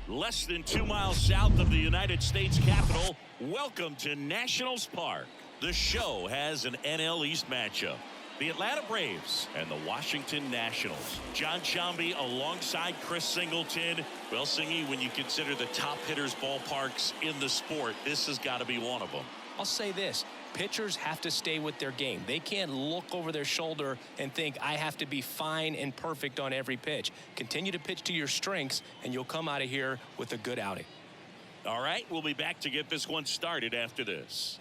Less than 2 miles south of the United States Capitol, welcome to Nationals Park. The show has an NL East matchup. The Atlanta Braves and the Washington Nationals. John Shambi alongside Chris Singleton. Well, Singy, when you consider the top hitters ballparks in the sport, this has got to be one of them. I'll say this. Pitchers have to stay with their game. They can't look over their shoulder and think, I have to be fine and perfect on every pitch. Continue to pitch to your strengths, and you'll come out of here with a good outing. All right, we'll be back to get this one started after this.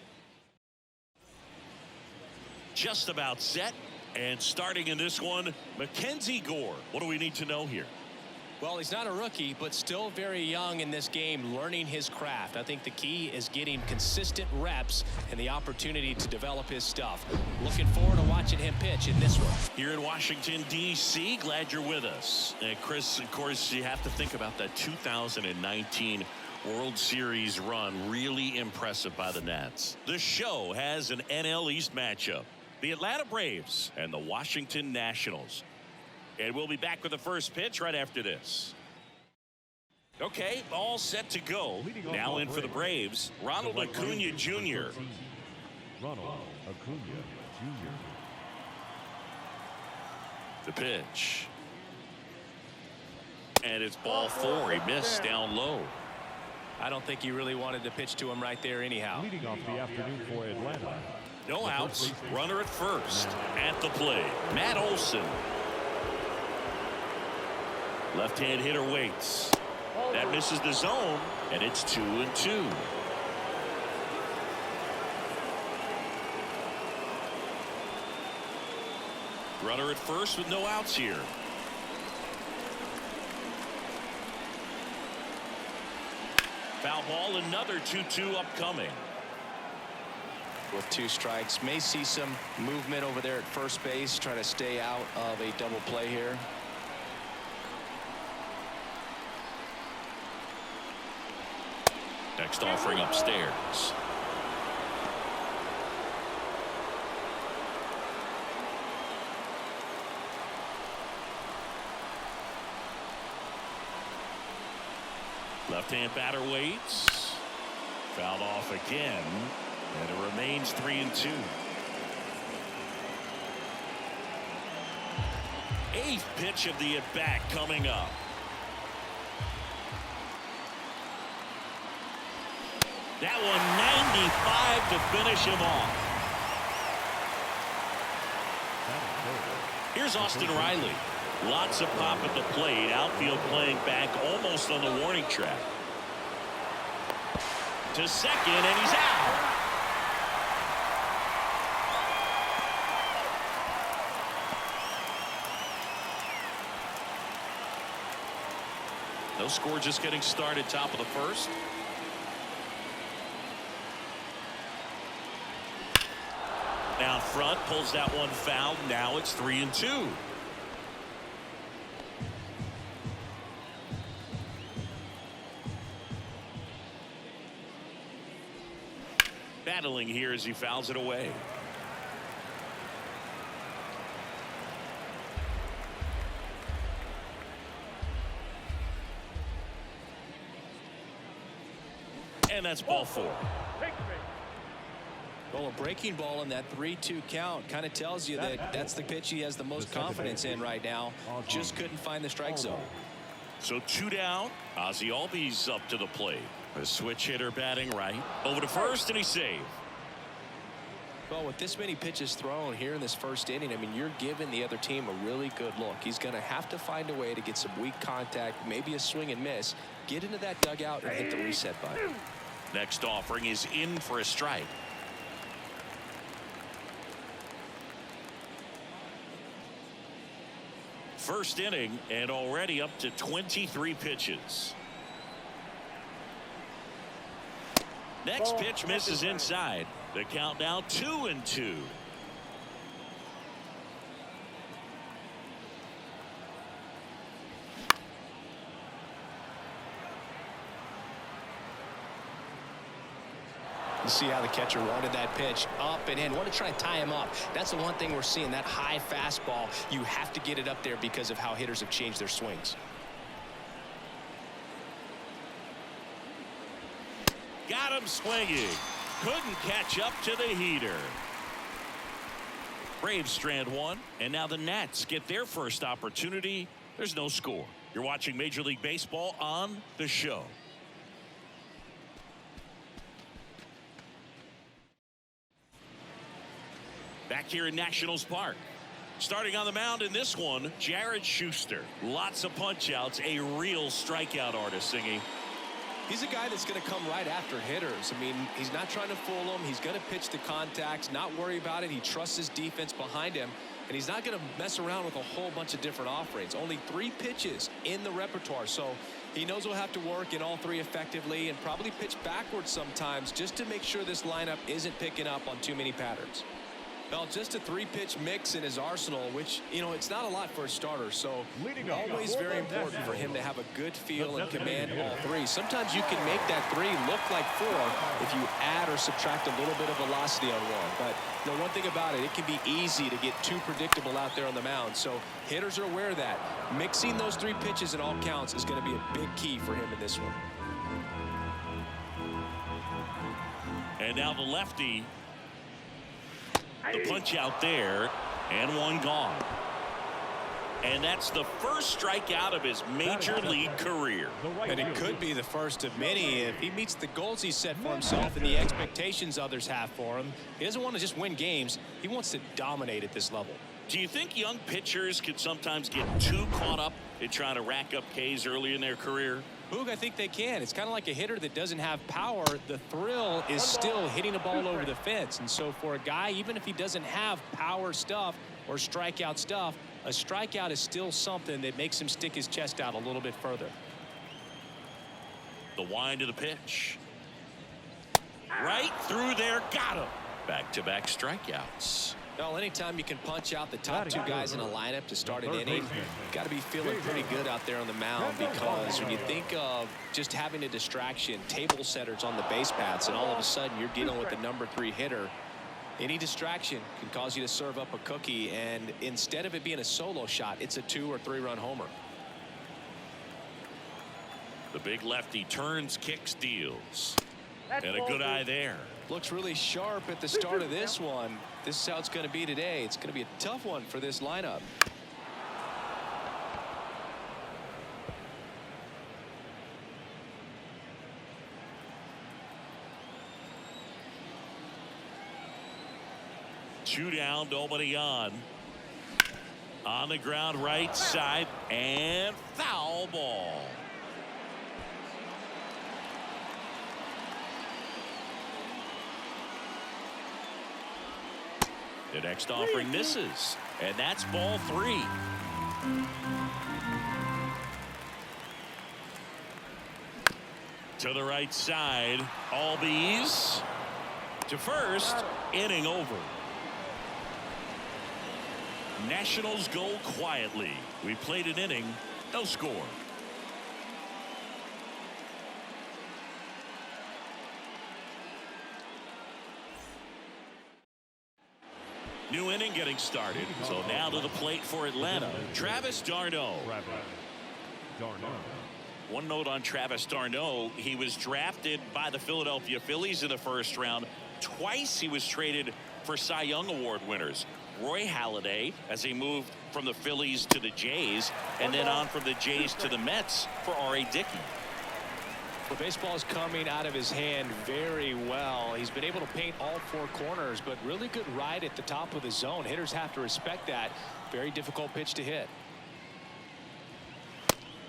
Just about set, and starting in this one, Mackenzie Gore. What do we need to know here? Well, he's not a rookie, but still very young in this game, learning his craft. I think the key is getting consistent reps and the opportunity to develop his stuff. Looking forward to watching him pitch in this one. Here in Washington, D.C., glad you're with us. And Chris, of course, you have to think about that 2019 World Series run. Really impressive by the Nats. The show has an NL East matchup. The Atlanta Braves and the Washington Nationals. And we'll be back with the first pitch right after this. Okay, all set to go. Now in for the Braves, Ronald Acuna Jr. Ronald Acuna Jr. The pitch. And it's ball 4. He missed down low. I don't think he really wanted to pitch to him right there anyhow. Leading off the afternoon for Atlanta. No outs. Runner at first. At the plate, Matt Olson. Left-hand hitter waits. That misses the zone, and it's 2-2. Runner at first with no outs here. Foul ball, another 2-2 upcoming. With 2 strikes, may see some movement over there at first base, trying to stay out of a double play here. Next offering upstairs. Left-hand batter waits. Fouled off again, and it remains 3-2. 8th pitch of the at-bat coming up. That one 95 to finish him off. Here's Austin Riley. Lots of pop at the plate. Outfield playing back almost on the warning track. To second, and he's out. No score, just getting started, top of the first. Down front, pulls that one foul. Now it's 3-2. Battling here as he fouls it away. And that's ball 4. Well, a breaking ball in that 3-2 count kind of tells you that that's the pitch he has the most confidence in right now. Just couldn't find the strike zone. So 2 down. Ozzie Albies up to the plate. A switch hitter batting right. Over to first, and he's saved. Well, with this many pitches thrown here in this first inning, I mean, you're giving the other team a really good look. He's going to have to find a way to get some weak contact, maybe a swing and miss, get into that dugout and hit the reset button. Next offering is in for a strike. First inning, and already up to 23 pitches. Next pitch misses inside. The count now 2-2. You see how the catcher wanted that pitch up and in. Want to try and tie him up. That's the one thing we're seeing, that high fastball. You have to get it up there because of how hitters have changed their swings. Got him swinging. Couldn't catch up to the heater. Braves strand one, and now the Nats get their first opportunity. There's no score. You're watching Major League Baseball on The Show. Back here in Nationals Park. Starting on the mound in this one, Jared Schuster. Lots of punch-outs, a real strikeout artist, Singy. He's a guy that's going to come right after hitters. I mean, he's not trying to fool them. He's going to pitch the contacts, not worry about it. He trusts his defense behind him, and he's not going to mess around with a whole bunch of different offerings. Only 3 pitches in the repertoire, so he knows he'll have to work in all 3 effectively and probably pitch backwards sometimes just to make sure this lineup isn't picking up on too many patterns. Well, just a 3-pitch mix in his arsenal, which, you know, it's not a lot for a starter. So always very important for him to have a good feel and command all 3. Sometimes you can make that 3 look like 4 if you add or subtract a little bit of velocity on one. But you know, one thing about it, it can be easy to get too predictable out there on the mound. So hitters are aware of that. Mixing those 3 pitches in all counts is going to be a big key for him in this one. And now the lefty. The punch out there, and one gone. And that's the first strikeout of his major league career. And it could be the first of many if he meets the goals he set for himself and the expectations others have for him. He doesn't want to just win games. He wants to dominate at this level. Do you think young pitchers could sometimes get too caught up in trying to rack up Ks early in their career? Boog, I think they can. It's kind of like a hitter that doesn't have power. The thrill is still hitting a ball over the fence. And so for a guy, even if he doesn't have power stuff or strikeout stuff, a strikeout is still something that makes him stick his chest out a little bit further. The wind of the pitch. Right through there. Got him. Back-to-back strikeouts. Well, anytime you can punch out the top 2 guys in a lineup to start an inning, you've got to be feeling pretty good out there on the mound, because when you think of just having a distraction, table setters on the base paths, and all of a sudden you're dealing with the number 3 hitter, any distraction can cause you to serve up a cookie, and instead of it being a solo shot, it's a 2 or 3 run homer. The big lefty turns, kicks, deals. And a good eye there. Looks really sharp at the start of this one. This is how it's going to be today. It's going to be a tough one for this lineup. Two down, nobody on. On the ground, right side, and foul ball. The next offering misses, and that's ball 3. To the right side, Albies to first, inning over. Nationals go quietly. We played an inning, no score. New inning getting started. So now to the plate for Atlanta, Travis d'Arnaud. One note on Travis d'Arnaud, he was drafted by the Philadelphia Phillies in the first round. Twice he was traded for Cy Young Award winners. Roy Halladay, as he moved from the Phillies to the Jays, and then on from the Jays to the Mets for R.A. Dickey. The baseball is coming out of his hand very well. He's been able to paint all 4 corners, but really good ride at the top of the zone. Hitters have to respect that. Very difficult pitch to hit.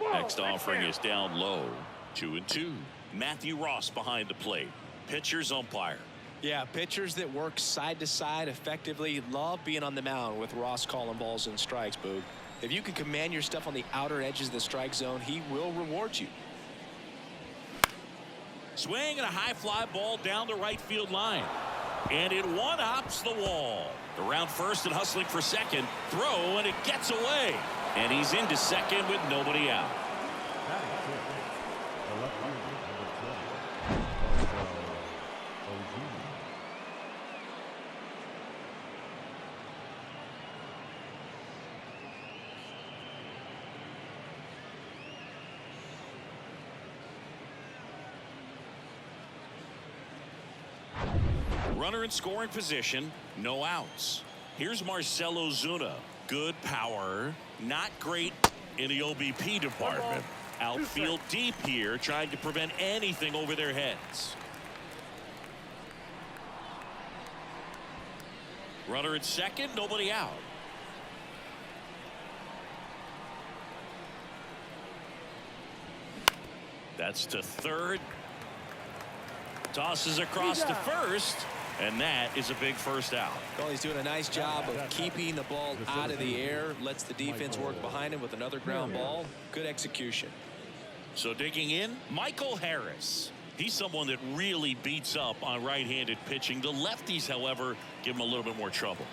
Next offering is down low. 2-2. Matthew Ross behind the plate. Pitcher's umpire. Yeah, pitchers that work side to side effectively love being on the mound with Ross calling balls and strikes, Boog. If you can command your stuff on the outer edges of the strike zone, he will reward you. Swing and a high fly ball down the right field line. And it one-hops the wall. Around first and hustling for second. Throw, and it gets away. And he's into second with nobody out. Runner in scoring position, no outs. Here's Marcell Ozuna. Good power, not great in the OBP department. Outfield deep here, trying to prevent anything over their heads. Runner at second, nobody out. That's to third. Tosses across to first, and that is a big first out. Well, he's doing a nice job of keeping the ball out of the air, lets the defense work behind him with another ground ball. Good execution. So digging in, Michael Harris. He's someone that really beats up on right-handed pitching. The lefties, however, give him a little bit more trouble.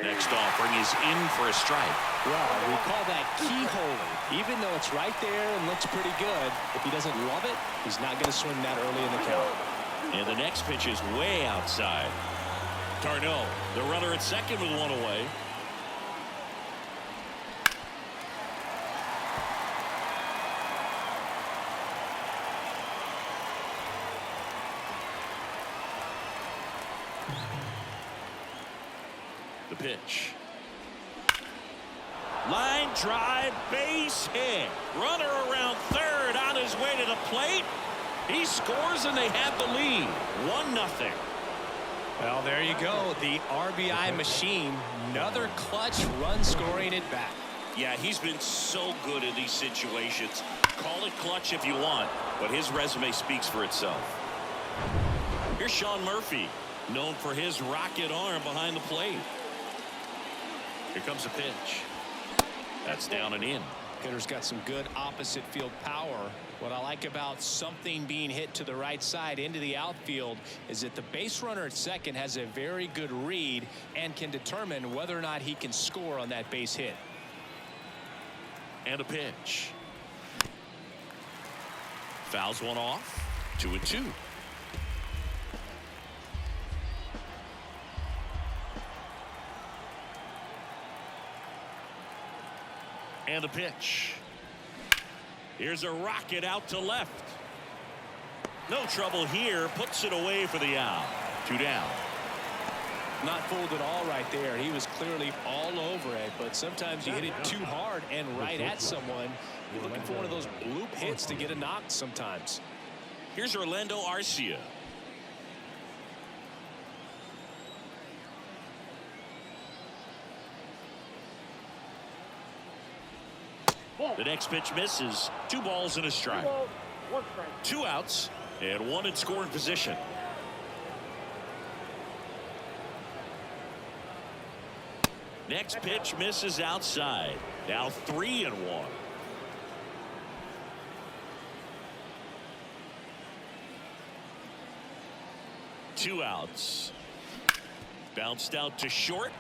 Next offering is in for a strike. Well, we call that keyholing. Even though it's right there and looks pretty good, if he doesn't love it, he's not going to swing that early in the count. And the next pitch is way outside. Tarno, the runner at second with one away. The pitch. Line drive, base hit. Runner around third on his way to the plate. He scores and they have the lead. 1-0. Well, there you go. The RBI machine. Another clutch run scoring at bat. Yeah, he's been so good in these situations. Call it clutch if you want, but his resume speaks for itself. Here's Sean Murphy, known for his rocket arm behind the plate. Here comes a pitch. That's down and in. Hitter's got some good opposite field power. What I like about something being hit to the right side into the outfield is that the base runner at second has a very good read and can determine whether or not he can score on that base hit. And a pitch. Fouls one off. 2-2. And a pitch. Here's a rocket out to left. No trouble here. Puts it away for the out. 2 down. Not fooled at all right there. He was clearly all over it, but sometimes you hit it too hard and right at someone. You're looking for one of those bloop hits to get a knock sometimes. Here's Orlando Arcia. The next pitch misses. 2 balls and a strike. 2 outs and 1 in scoring position. Next pitch misses outside. Now 3-1. Two outs. Bounced out to short.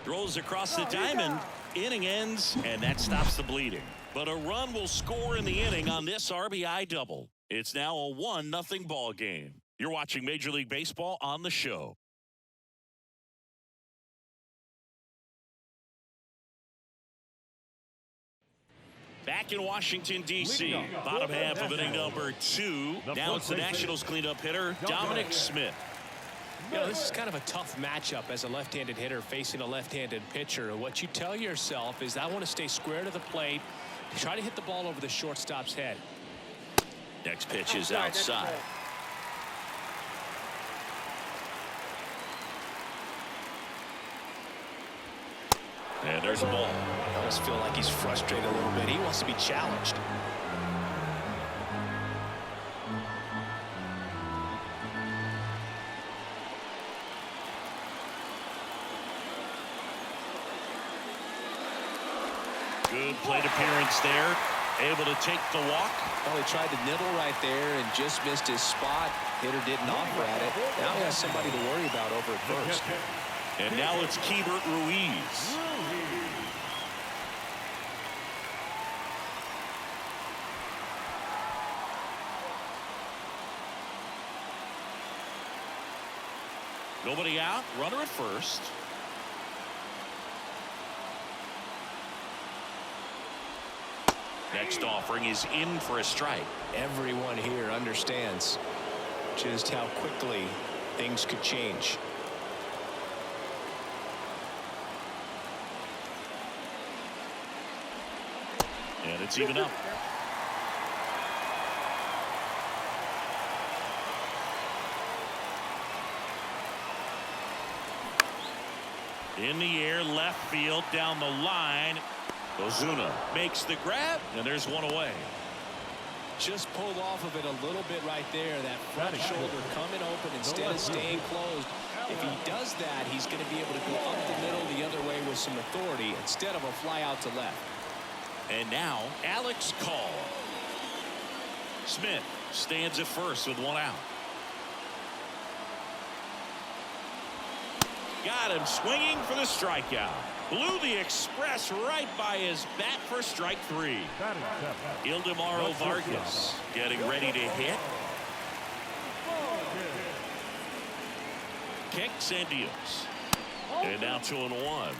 Throws across the diamond. Inning ends, and that stops the bleeding. But a run will score in the inning on this RBI double. It's now a 1-0 ball game. You're watching Major League Baseball on the show. Back in Washington, D.C., bottom half of inning number 2. Now it's the Nationals cleanup hitter, Dominic Smith. You know, this is kind of a tough matchup as a left-handed hitter facing a left-handed pitcher. What you tell yourself is I want to stay square to the plate, try to hit the ball over the shortstop's head. Next pitch is outside. And there's a ball. I almost feel like he's frustrated a little bit. He wants to be challenged. Good plate appearance there. Able to take the walk. Well, he tried to nibble right there and just missed his spot. Hitter didn't offer at it. Now he has somebody to worry about over at first. And now it's Keibert Ruiz. Nobody out. Runner at first. Next offering is in for a strike. Everyone here understands just how quickly things could change. And it's even up. In the air, left field, down the line. Ozuna makes the grab, and there's one away. Just pulled off of it a little bit right there. That front shoulder coming open instead of staying closed. If he does that, he's going to be able to go up the middle the other way with some authority instead of a fly out to left. And now, Alex Call. Smith stands at first with one out. Got him swinging for the strikeout. Blew the express right by his bat for strike three. Ildemaro Vargas getting ready to hit. Kicks and deals. And now 2-1.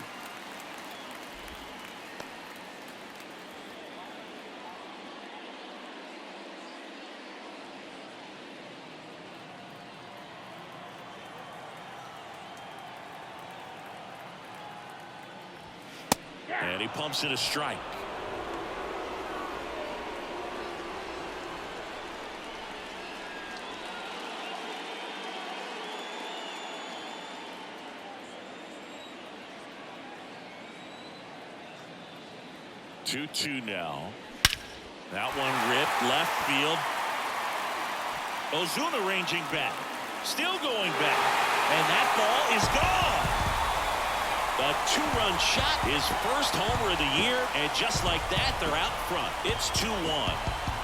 And he pumps it a strike. Two now. That one ripped left field. Ozuna ranging back. Still going back. And that ball is gone. A two-run shot, his first homer of the year, and just like that, they're out front. It's 2-1.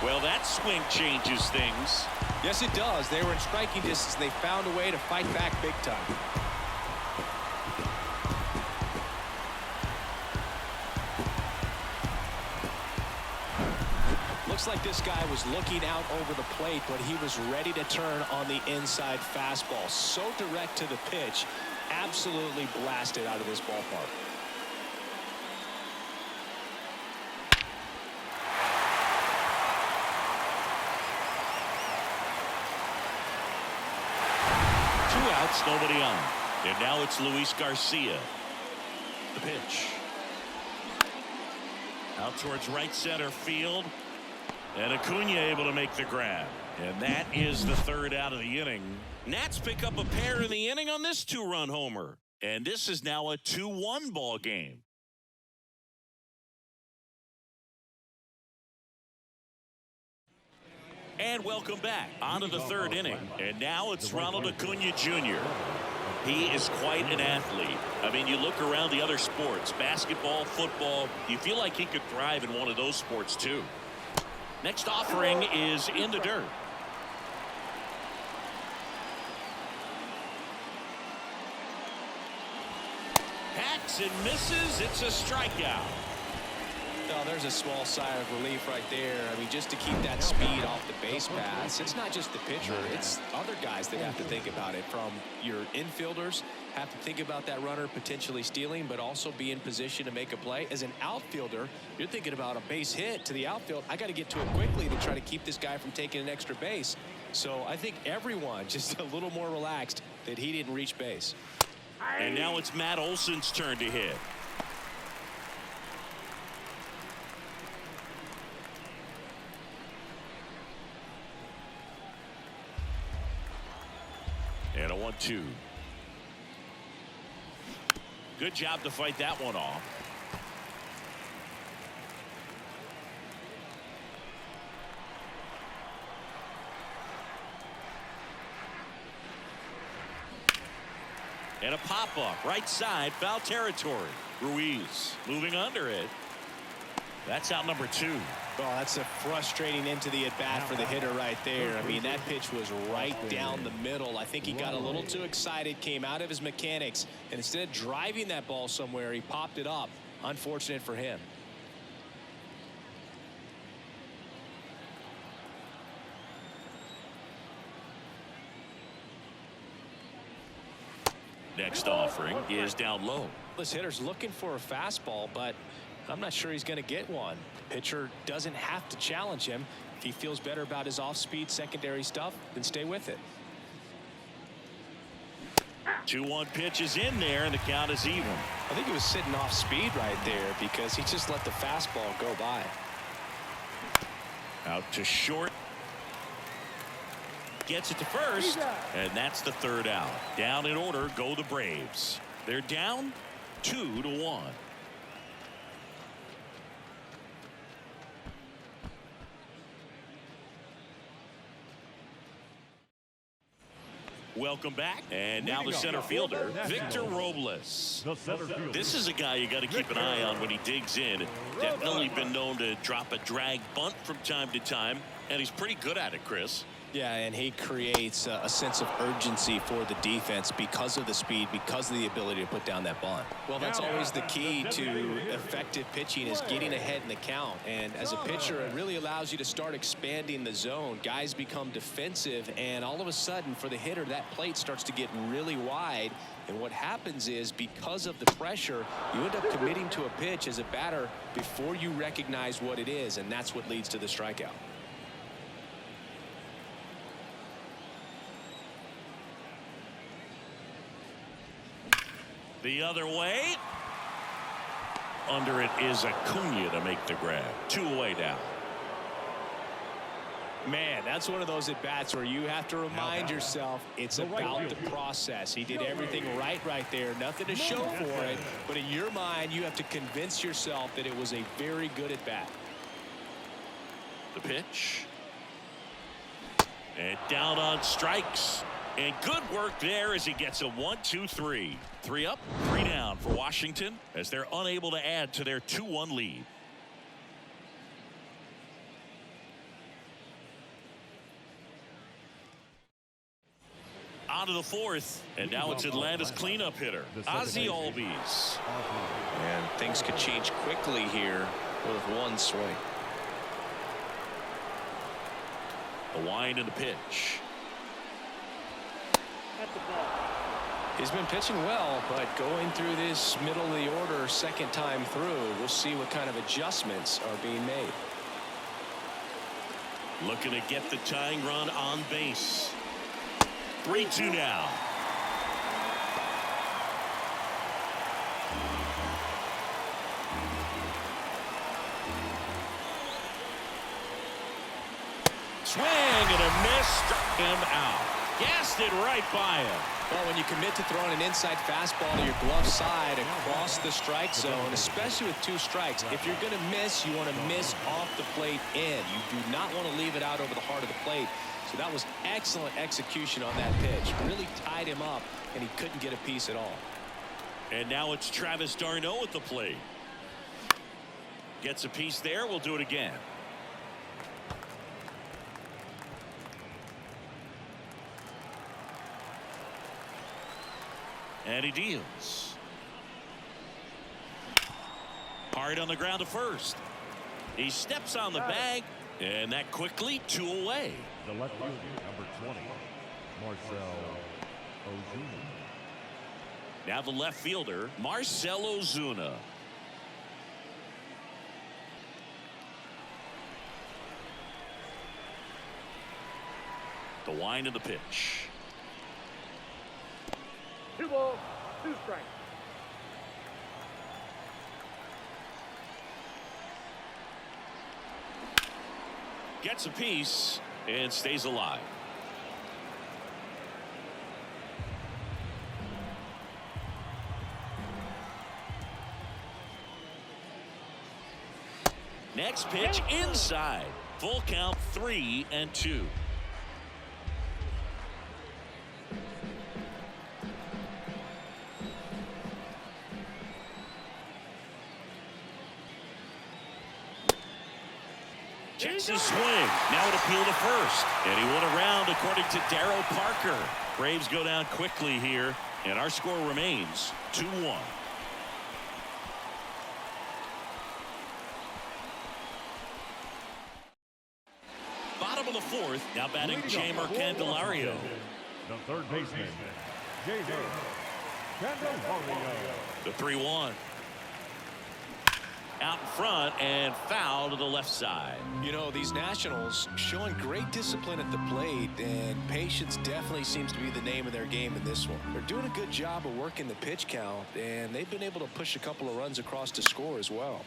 Well, that swing changes things. Yes, it does. They were in striking distance. They found a way to fight back big time. Looks like this guy was looking out over the plate, but he was ready to turn on the inside fastball. So direct to the pitch. Absolutely blasted out of this ballpark. Two outs, nobody on. And now it's Luis Garcia. The pitch. Out towards right center field. And Acuna able to make the grab. And that is the third out of the inning. Nats pick up a pair in the inning on this two-run homer. And this is now a 2-1 ball game. And welcome back onto the third inning. And now it's Ronald Acuna Jr. He is quite an athlete. I mean, you look around the other sports, basketball, football, you feel like he could thrive in one of those sports too. Next offering is in the dirt. Hacks and misses. It's a strikeout. Oh, there's a small sigh of relief right there. I mean, just to keep that speed off the base paths. It's not just the pitcher. It's other guys that have to think about it. From your infielders have to think about that runner potentially stealing, but also be in position to make a play. As an outfielder, you're thinking about a base hit to the outfield. I got to get to it quickly to try to keep this guy from taking an extra base. So I think everyone just a little more relaxed that he didn't reach base. And now it's Matt Olson's turn to hit. And a 1-2. Good job to fight that one off. And a pop-up right side, foul territory. Ruiz moving under it. That's out number 2. Well, that's a frustrating into the at-bat for the hitter right there. I mean, that pitch was right down the middle. I think he got a little too excited, came out of his mechanics, and instead of driving that ball somewhere, he popped it up. Unfortunate for him. Next offering is down low. This hitter's looking for a fastball, but I'm not sure he's going to get one. The pitcher doesn't have to challenge him. If he feels better about his off-speed secondary stuff, then stay with it. 2-1 pitch is in there, and the count is even. I think he was sitting off speed right there because he just let the fastball go by. Out to short. Gets it to first, and that's the third out. Down in order go the Braves. They're down 2-1. Welcome back, and now the center fielder, Victor Robles. This is a guy you got to keep an eye on when he digs in. Definitely been known to drop a drag bunt from time to time, and he's pretty good at it, Chris. Yeah, and he creates a sense of urgency for the defense because of the speed, because of the ability to put down that bunt. Well, that's always the key to effective pitching, is getting ahead in the count. And as a pitcher, it really allows you to start expanding the zone. Guys become defensive, and all of a sudden, for the hitter, that plate starts to get really wide. And what happens is, because of the pressure, you end up committing to a pitch as a batter before you recognize what it is, and that's what leads to the strikeout. The other way. Under it is Acuna to make the grab. 2 away now. Man, that's one of those at-bats where you have to remind yourself it's about the process. He did everything right there. Nothing to show for it. But in your mind, you have to convince yourself that it was a very good at-bat. The pitch. And down on strikes. And good work there as he gets a 1-2-3. 3 up, 3 down for Washington as they're unable to add to their 2-1 lead. On to the 4th, and now it's Atlanta's cleanup hitter, Ozzie Albies. And things could change quickly here with one swing. The wind and the pitch. He's been pitching well, but going through this middle of the order second time through, we'll see what kind of adjustments are being made. Looking to get the tying run on base. 3-2 now. Swing and a miss, struck him out. Gassed it right by him. Well, when you commit to throwing an inside fastball to your glove side across the strike zone, especially with 2 strikes, if you're going to miss, you want to miss off the plate in. You do not want to leave it out over the heart of the plate. So that was excellent execution on that pitch. Really tied him up, and he couldn't get a piece at all. And now it's Travis d'Arnaud at the plate. Gets a piece there. We'll do it again. And he deals. Hard on the ground to first. He steps on the bag, and that quickly 2 away. The left fielder, number 20, Marcell Ozuna. Now the left fielder, Marcell Ozuna. The wind of the pitch. 2 balls, 2 strikes. Gets a piece and stays alive. Next pitch inside. Full count, 3-2. Checks his swing. Now it appeal to first. And he went around according to Darryl Parker. Braves go down quickly here. And our score remains 2-1. Bottom of the 4th. Now batting Jeimer Candelario. The third baseman, Jeimer Candelario. The 3-1. out in front and foul to the left side. You know, these Nationals showing great discipline at the plate, and patience definitely seems to be the name of their game in this one. They're doing a good job of working the pitch count, and they've been able to push a couple of runs across to score as well.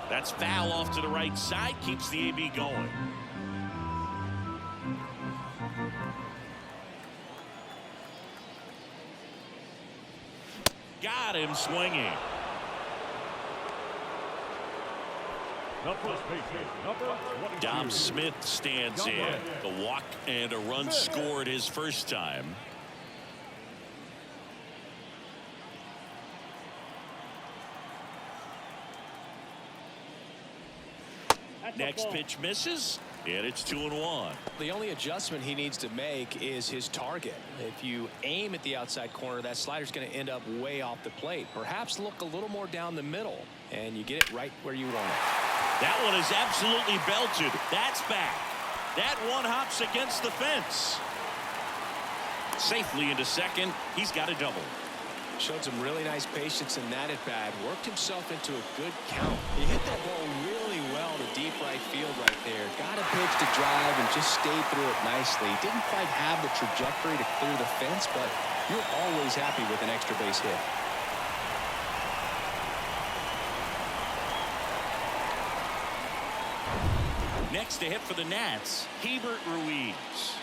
That's foul off to the right side, keeps the AB going. Got him swinging. Dom Smith stands in. The walk and a run scored his first time. Next pitch misses, and it's 2-1. The only adjustment he needs to make is his target. If you aim at the outside corner, that slider's going to end up way off the plate. Perhaps look a little more down the middle, and you get it right where you want it. That one is absolutely belted. That's back. That one hops against the fence. Safely into second. He's got a double. Showed some really nice patience in that at bat. Worked himself into a good count. He hit that ball really well to deep right field right there. Got a pitch to drive and just stayed through it nicely. Didn't quite have the trajectory to clear the fence, but you're always happy with an extra base hit. Next to hit for the Nats, Hebert Ruiz.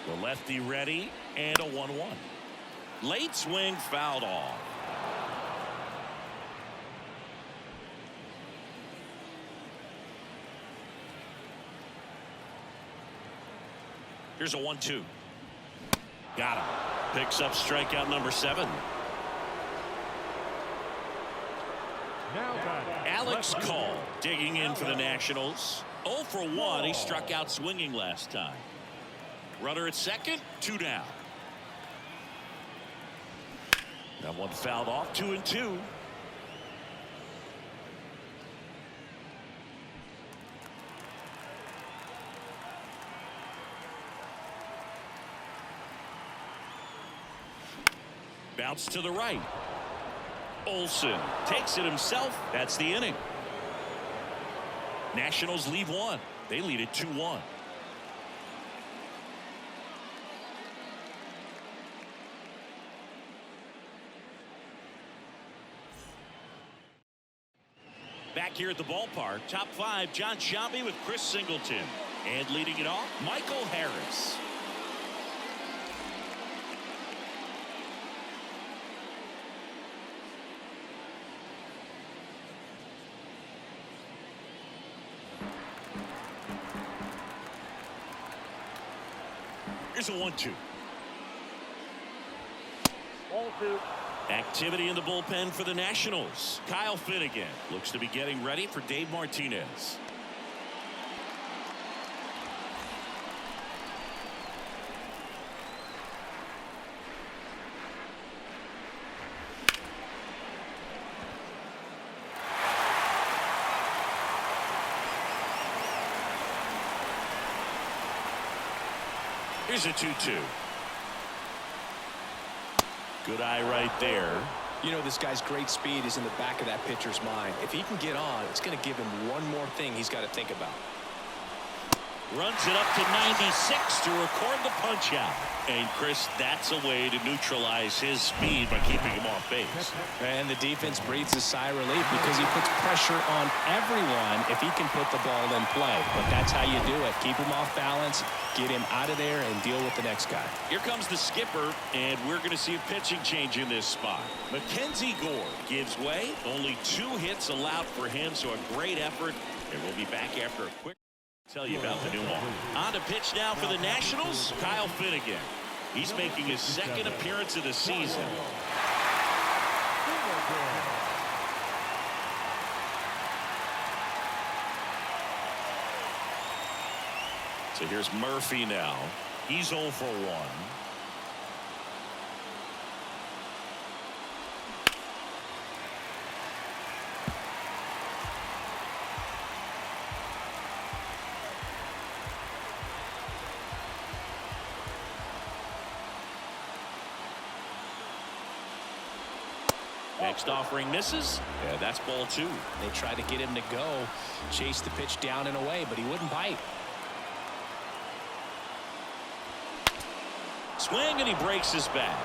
The lefty ready, and a 1-1. Late swing fouled off. Here's a 1-2. Got him. Picks up strikeout number 7. Alex Call digging in for the Nationals. 0 for 1. He struck out swinging last time. Runner at second, 2 down. That one fouled off, 2-2. Bounce to the right. Olsen takes it himself. That's the inning. Nationals leave one. They lead it 2-1. Back here at the ballpark, top 5, John Shelby with Chris Singleton. And leading it off, Michael Harris. Here's a 1-2. Ball 2. Activity in the bullpen for the Nationals. Kyle Finnegan looks to be getting ready for Dave Martinez. Here's a 2-2. Good eye right there. You know, this guy's great speed is in the back of that pitcher's mind. If he can get on, it's going to give him one more thing he's got to think about. Runs it up to 96 to record the punch out. And Chris, that's a way to neutralize his speed by keeping him off base. And the defense breathes a sigh of relief because he puts pressure on everyone if he can put the ball in play. But that's how you do it. Keep him off balance, get him out of there, and deal with the next guy. Here comes the skipper, and we're going to see a pitching change in this spot. Mackenzie Gore gives way. Only 2 hits allowed for him, so a great effort. And we'll be back after a quick tell you about the new one. On to pitch now for the Nationals, Kyle Finnegan. He's making his second appearance of the season. So here's Murphy now. He's 0 for 1. Next offering misses. Yeah, that's ball 2. They tried to get him to go, chase the pitch down and away, but he wouldn't bite. Swing, and he breaks his bat.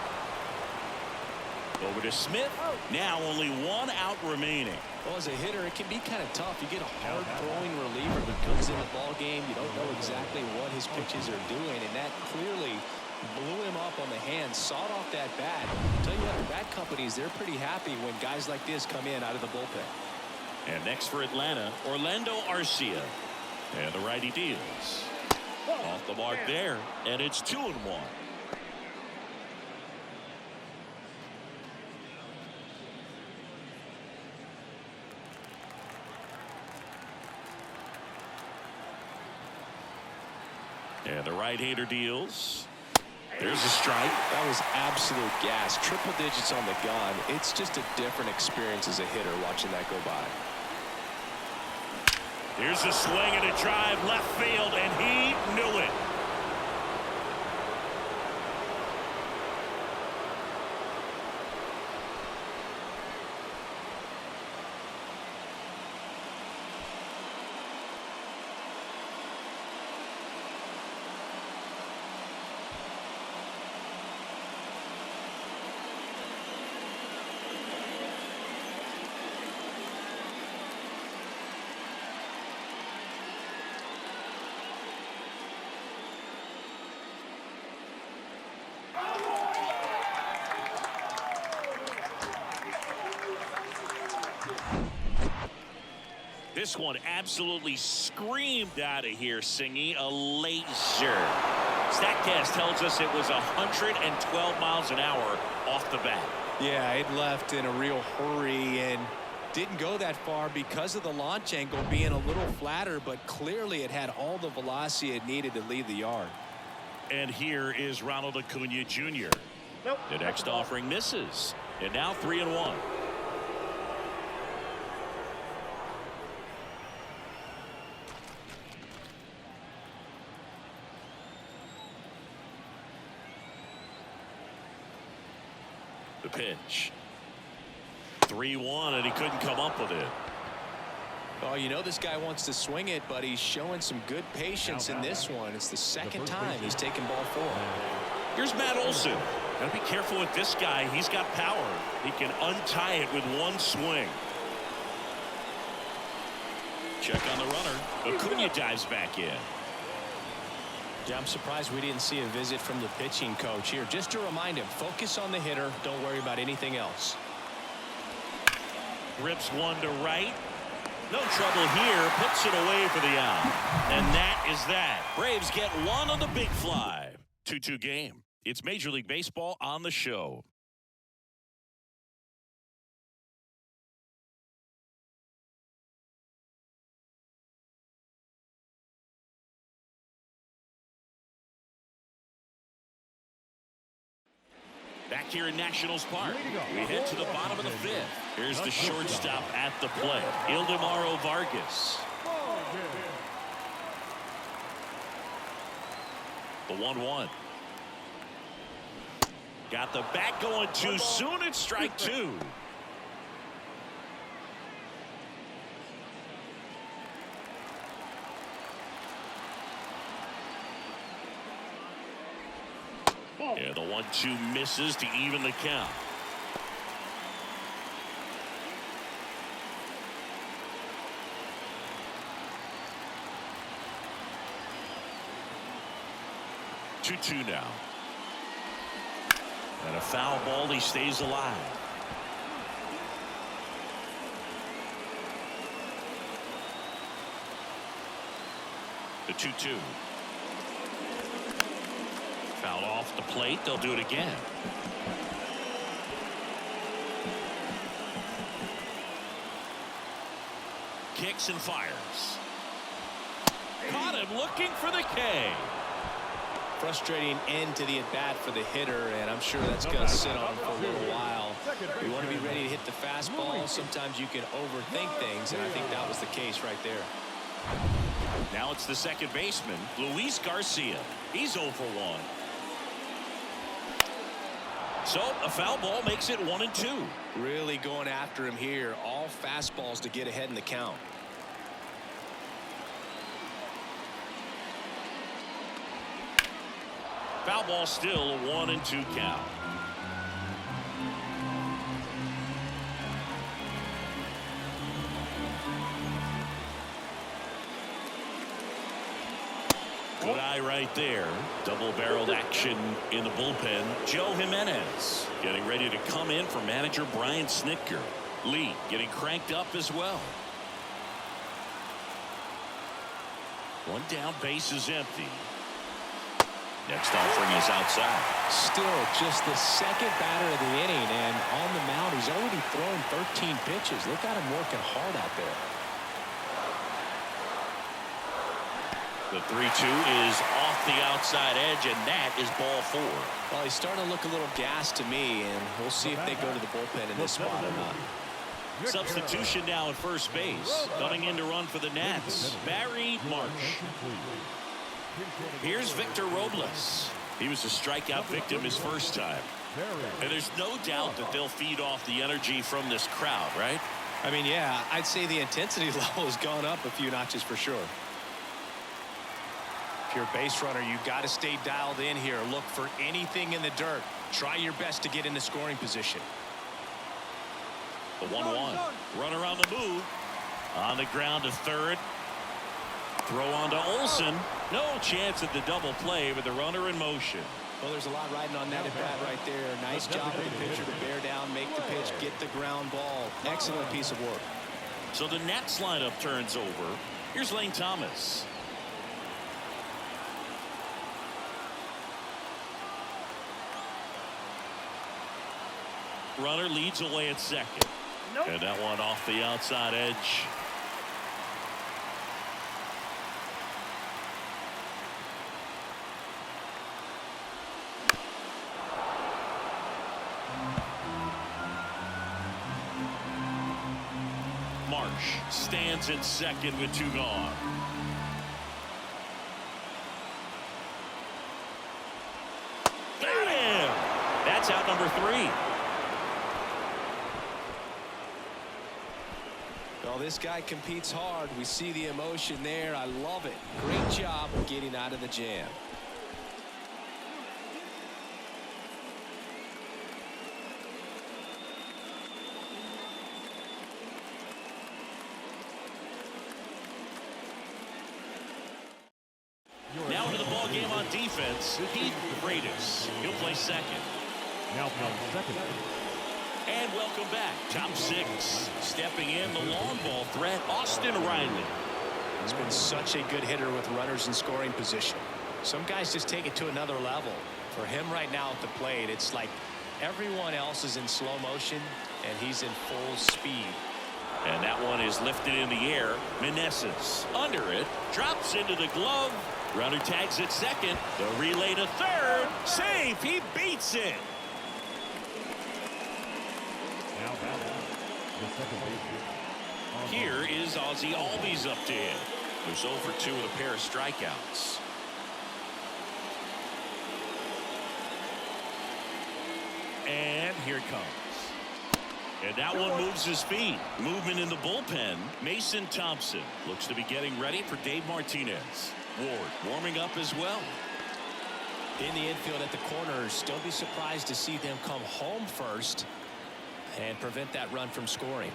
Over to Smith. Now only 1 out remaining. Well, as a hitter, it can be kind of tough. You get a hard-throwing reliever who comes in the ball game. You don't know exactly what his pitches are doing, and that clearly blew him up on the hand, sawed off that bat. I'll tell you what, the bat companies, they're pretty happy when guys like this come in out of the bullpen. And next for Atlanta, Orlando Arcia. And the righty deals. Off the mark there, and it's 2-1. And the right-hander deals. There's a strike. That was absolute gas. Triple digits on the gun. It's just a different experience as a hitter watching that go by. Here's a swing and a drive left field, and he knew it. This one absolutely screamed out of here, Singy. A laser. StatCast tells us it was 112 miles an hour off the bat. Yeah, it left in a real hurry and didn't go that far because of the launch angle being a little flatter, but clearly it had all the velocity it needed to leave the yard. And here is Ronald Acuna Jr. Nope. The next offering misses. And now 3-1. The pitch. 3-1, and he couldn't come up with it. Oh, you know this guy wants to swing it, but he's showing some good patience in this one. It's the second time he's taken ball 4. Here's Matt Olson. Gotta be careful with this guy. He's got power. He can untie it with one swing. Check on the runner. Acuna dives back in. Yeah, I'm surprised we didn't see a visit from the pitching coach here. Just to remind him, focus on the hitter. Don't worry about anything else. Rips one to right. No trouble here. Puts it away for the out. And that is that. Braves get one on the big fly. 2-2 game. It's Major League Baseball on the show. Back here in Nationals Park, we head to the bottom of the 5th. Here's the shortstop at the plate, Ildemaro Vargas. The 1-1. Got the bat going too soon. It's strike 2. Yeah, the 1-2 misses to even the count. Two now. And a foul ball. He stays alive. The 2-2. Foul off the plate. They'll do it again. Kicks and fires. Caught him looking for the K. Frustrating end to the at-bat for the hitter, and I'm sure that's going to sit on him for a little while. We want to be ready to hit the fastball. Sometimes you can overthink things, and I think that was the case right there. Now it's the second baseman, Luis Garcia. He's 0 for 1. So a foul ball makes it 1-2. Really going after him here. All fastballs to get ahead in the count. Foul ball, still a 1-2 count. Good eye right there. Double-barreled action in the bullpen. Joe Jimenez getting ready to come in for manager Brian Snitker. Lee getting cranked up as well. One down, base is empty. Next offering is outside. Still just the second batter of the inning, and on the mound he's already thrown 13 pitches. Look at him working hard out there. The 3-2 is off the outside edge, and that is ball 4. Well, he's starting to look a little gassed to me, and we'll see if they go to the bullpen in this spot or not. Substitution now at first base. Coming in to run for the Nats, Barry Marsh. Here's Victor Robles. He was a strikeout victim his first time. And there's no doubt that they'll feed off the energy from this crowd, right? I mean, yeah, I'd say the intensity level has gone up a few notches for sure. If you're a base runner, you got to stay dialed in here. Look for anything in the dirt. Try your best to get into scoring position. The 1-1. Runner on the move. On the ground to third. Throw on to Olsen. No chance at the double play with the runner in motion. Well, there's a lot riding on that at bat right there. Nice job of the pitcher to bear down, make the pitch, get the ground ball. Excellent piece of work. So the Nats lineup turns over. Here's Lane Thomas. Runner leads away at second. Nope. And that one off the outside edge. Marsh stands at second with 2 gone. Got him! That's out number 3. Well, this guy competes hard. We see the emotion there. I love it. Great job of getting out of the jam. Now into the ball game on defense, Heath Freitas. He'll play second. Now playing second. And welcome back. Top 6. Stepping in, the long ball threat, Austin Riley. He's been such a good hitter with runners in scoring position. Some guys just take it to another level. For him right now at the plate, it's like everyone else is in slow motion, and he's in full speed. And that one is lifted in the air. Meneses under it, drops into the glove. Runner tags at second. The relay to third. Safe. He beats it. Now the second baseman. Here is Ozzie Albies up to him. They're 0 for 2 with a pair of strikeouts. And here it comes. And that one moves his feet. Movement in the bullpen. Mason Thompson looks to be getting ready for Dave Martinez. Ward warming up as well. In the infield at the corners, don't be surprised to see them come home first and prevent that run from scoring.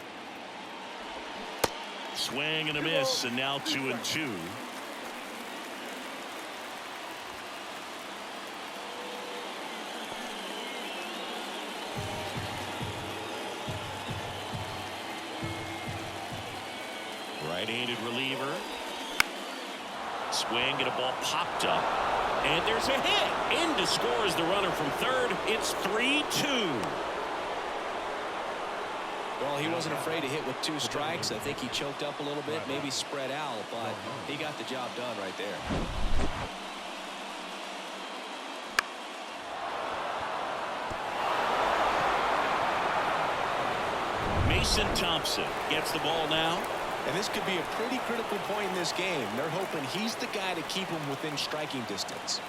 Swing and a miss, and now 2-2. Right-handed reliever. Swing and a ball popped up. And there's a hit. In to score is the runner from third. It's 3-2. Well, he wasn't afraid to hit with 2 strikes. I think he choked up a little bit, maybe spread out, but he got the job done right there. Mason Thompson gets the ball now. And this could be a pretty critical point in this game. They're hoping he's the guy to keep him within striking distance.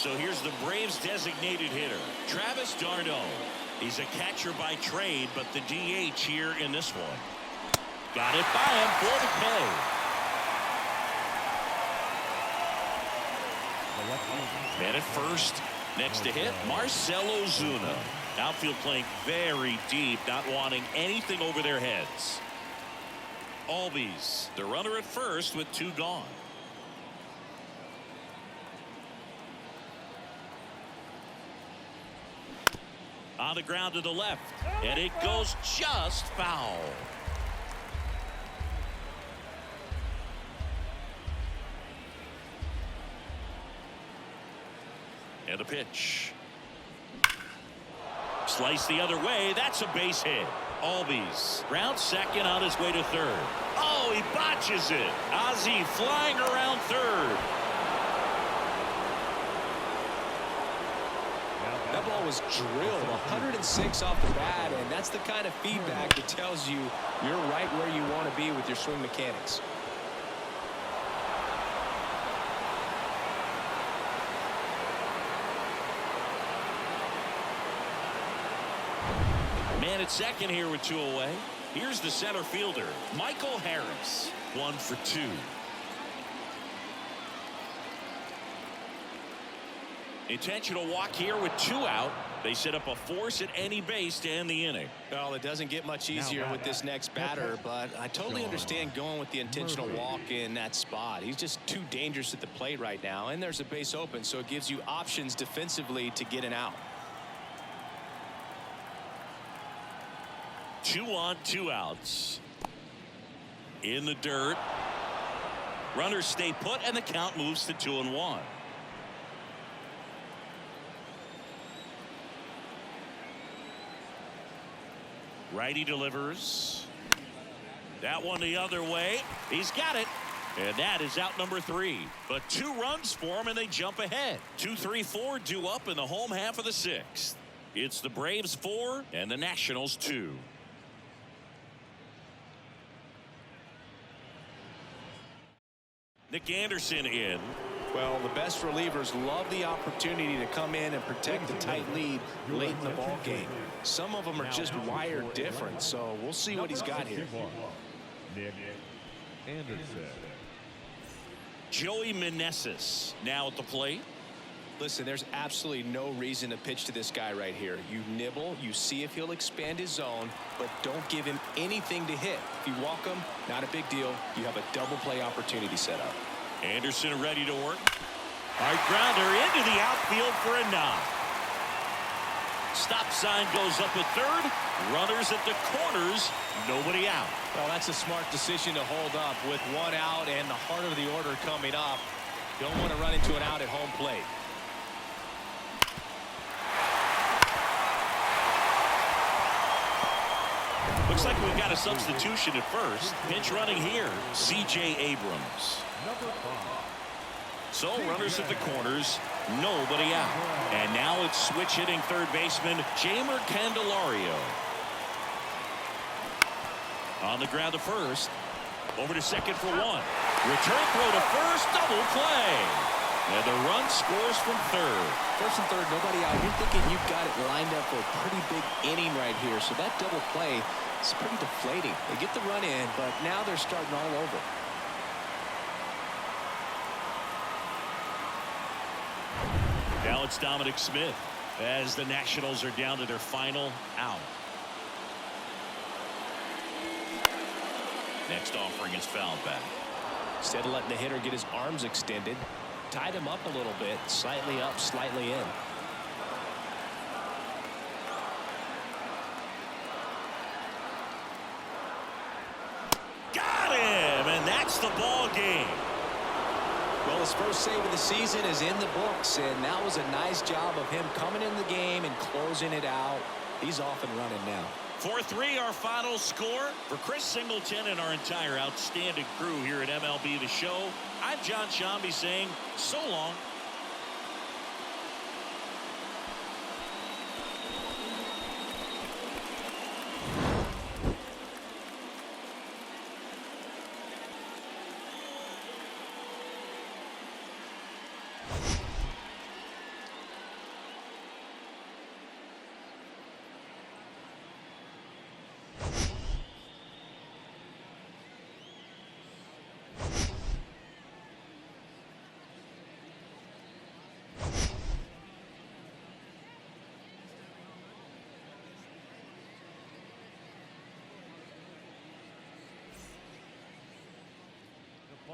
So here's the Braves designated hitter, Travis d'Arnaud. He's a catcher by trade, but the DH here in this one. Got it by him for the K. Man at first. Next to hit, Marcell Ozuna. Outfield playing very deep, not wanting anything over their heads. Albies, the runner at first with 2 gone. On the ground to the left, and it goes just foul. And the pitch. Slice the other way. That's a base hit. Albies round second on his way to third. Oh, he botches it. Ozzie flying around third. That ball was drilled 106 off the bat, and that's the kind of feedback that tells you you're right where you want to be with your swing mechanics. Man at second here with 2 away. Here's the center fielder, Michael Harris. 1 for 2. Intentional walk here with 2 out. They set up a force at any base to end the inning. Well, it doesn't get much easier with this next batter, but I totally understand going with the intentional walk in that spot. He's just too dangerous at the plate right now, and there's a base open, so it gives you options defensively to get an out. 2 on, 2 outs. In the dirt. Runners stay put, and the count moves to 2-1. Righty delivers. That one the other way. He's got it. And that is out number 3. But 2 runs for him, and they jump ahead. 2-3-4 due up in the home half of the 6th. It's the Braves 4 and the Nationals 2. Nick Anderson in. Well, the best relievers love the opportunity to come in and protect a tight lead late in the ball game. Some of them are just wired different, so we'll see what he's got here. Nick Anderson. Joey Meneses now at the plate. Listen, there's absolutely no reason to pitch to this guy right here. You nibble, you see if he'll expand his zone, but don't give him anything to hit. If you walk him, not a big deal. You have a double play opportunity set up. Anderson ready to work. Hard grounder into the outfield for a knock. Stop sign goes up at third. Runners at the corners. Nobody out. Well, that's a smart decision to hold up with 1 out and the heart of the order coming up. Don't want to run into an out at home plate. Looks like we've got a substitution at first. Pinch running here, C.J. Abrams. So runners at the corners, nobody out. And now it's switch hitting third baseman Jeimer Candelario. On the ground to first. Over to second for 1. Return throw to first, double play. And the run scores from third. First and third, nobody out. You're thinking you've got it lined up for a pretty big inning right here. So that double play is pretty deflating. They get the run in, but now they're starting all over. Now it's Dominic Smith as the Nationals are down to their final out. Next offering is fouled back. Instead of letting the hitter get his arms extended, tied him up a little bit, slightly up, slightly in. Got him, and that's the ball game. Well, his first save of the season is in the books, and that was a nice job of him coming in the game and closing it out. He's off and running now. 4-3 our final score. For Chris Singleton and our entire outstanding crew here at MLB The Show, I'm John Shambi saying so long.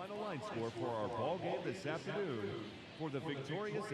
final line score for our ball game this afternoon for the victorious